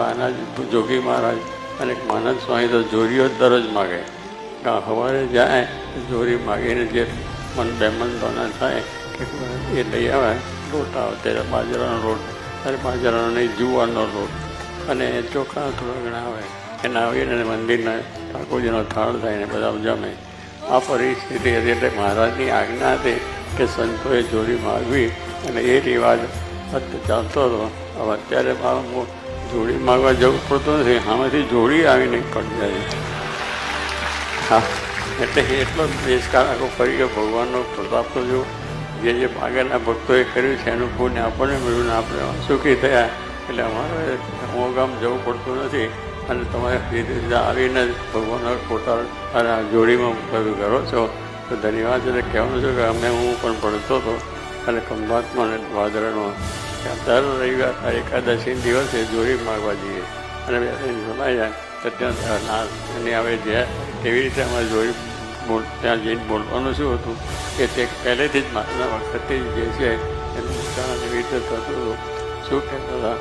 આના જોગી મહારાજ અને માનદ સ્વામી તો જોરીઓ દરરોજ માગે. સવારે જાય જોરી માગીને જે બેમનોના થાય કે એ લઈ આવે લોટ આવે ત્યારે બાજરાનો લોટ, ત્યારે બાજરાનો નહીં જુવારનો લોટ અને ચોખા થોડા ઘણા આવે એના આવીને મંદિરના ઠાકોરજીનો થાળ થાય ને બધા જમે. આ પરિસ્થિતિ હતી એટલે મહારાજની આજ્ઞા હતી કે સંતોએ જોડી માગવી અને એ રિવાજ ચાલતો હતો. હવે અત્યારે જોડી માગવા જવું પડતું નથી, આમાંથી જોડી આવીને પડી જાય. હા, એટલે એટલો દેશકાળ આખો ફરી ગયો. ભગવાનનો પ્રતાપ તો જો જે આગળના ભક્તોએ કર્યું છે એનું પુણ્ય આપણને મળ્યું ને આપણે સુખી થયા. એટલે અમારે ગામ જવું પડતું નથી અને તમારે સીધે આવીને ભગવાનનો પોતાના જોડીમાં બધું કરો છો તો ધન્યવાદ. એટલે કહેવાનું છે કે અમે હું પણ ભણતો હતો અને ખંભાતમાં અને ભાદરણમાં દર રવિવાર એકાદશી દિવસે જોડી માગવા જઈએ અને જમાઈ જાય તો ત્યાં એની આવે જ્યાં એવી રીતે અમારે જોડી ત્યાં જઈને બોલવાનું શું હતું કે તે પહેલેથી જ મારા વખતે જે છે એનું એવી રીતે થતું હતું. શું કહેતા હતા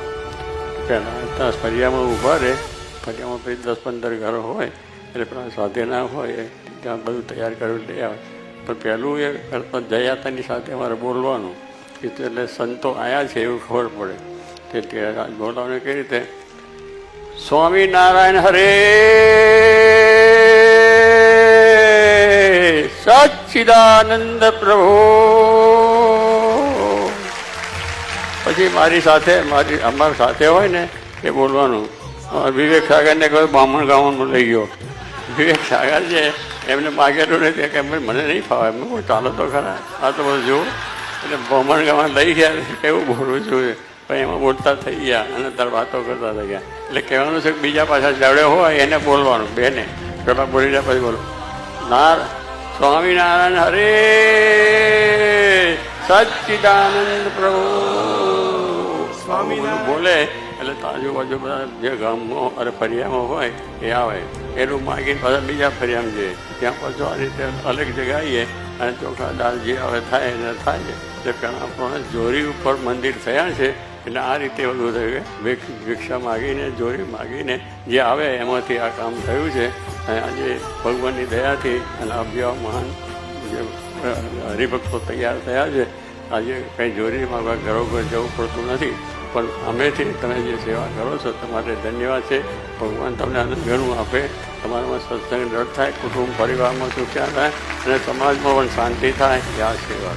પહેલાં ત્યાં ફરિયામાં ઊભા રહે, ફરિયામાં પછી 10-15 ઘરો હોય એટલે પેલા સાથે ના હોય ત્યાં બધું તૈયાર કર્યું લઈ આવે. પણ પહેલું એ જયાતાની સાથે અમારે બોલવાનું એટલે સંતો આવ્યા છે એવું ખબર પડે. તે બોલાવને કઈ રીતે સ્વામિનારાયણ હરે સચ્ચિદાનંદ પ્રભુ. પછી મારી સાથે અમારી સાથે હોય ને એ બોલવાનું. વિવેક સાગરને કહ્યું બામણ ગામમાં લઈ ગયો. વિવેક સાગર છે એમને માગેલું નથી કે મને નહીં ફાવે. એમને કોઈ ચાલો તો ખરા, આ તો બધું જોવું. એટલે બામણ ગામમાં લઈ ગયા એવું બોલવું જોઈએ. પણ એમાં બોલતા થઈ ગયા અને તાર વાતો કરતા થઈ ગયા. એટલે કહેવાનું છે કે બીજા પાછા જડે હોય એને બોલવાનું, બેને પેલા બોલી જાય પછી બોલો સ્વામિનારાયણ હરે સચ્ચિદાનંદ પ્રભુ. સ્વામિનારાયણ બોલે એટલે આજુબાજુ બધા જે ગામમાં અને ફરિયામાં હોય એ આવે. એનું માગીને પાછા બીજા ફરિયામાં જઈએ, ત્યાં પાછું આ રીતે અલગ જગાવીએ અને ચોખા દાળ જે હવે થાય એને થાય. એટલે પેલા પણ જોરી ઉપર મંદિર થયા છે એટલે આ રીતે બધું થયું. ભિક્ષા માગીને જોરી માગીને જે આવે એમાંથી આ કામ થયું છે. અને આજે ભગવાનની દયાથી અને આ જેવા મહાન જે હરિભક્તો તૈયાર થયા છે. આજે કંઈ જોરી માગવા ઘરોઘર જવું પડતું નથી. પણ અમેથી તમે જે સેવા કરો છો તમારે ધન્યવાદ છે. ભગવાન તમને આનંદ ઘણું આપે, તમારામાં સત્સંગ દૃઢ થાય, કુટુંબ પરિવારમાં સુખ્યા થાય અને સમાજમાં પણ શાંતિ થાય. આ સેવા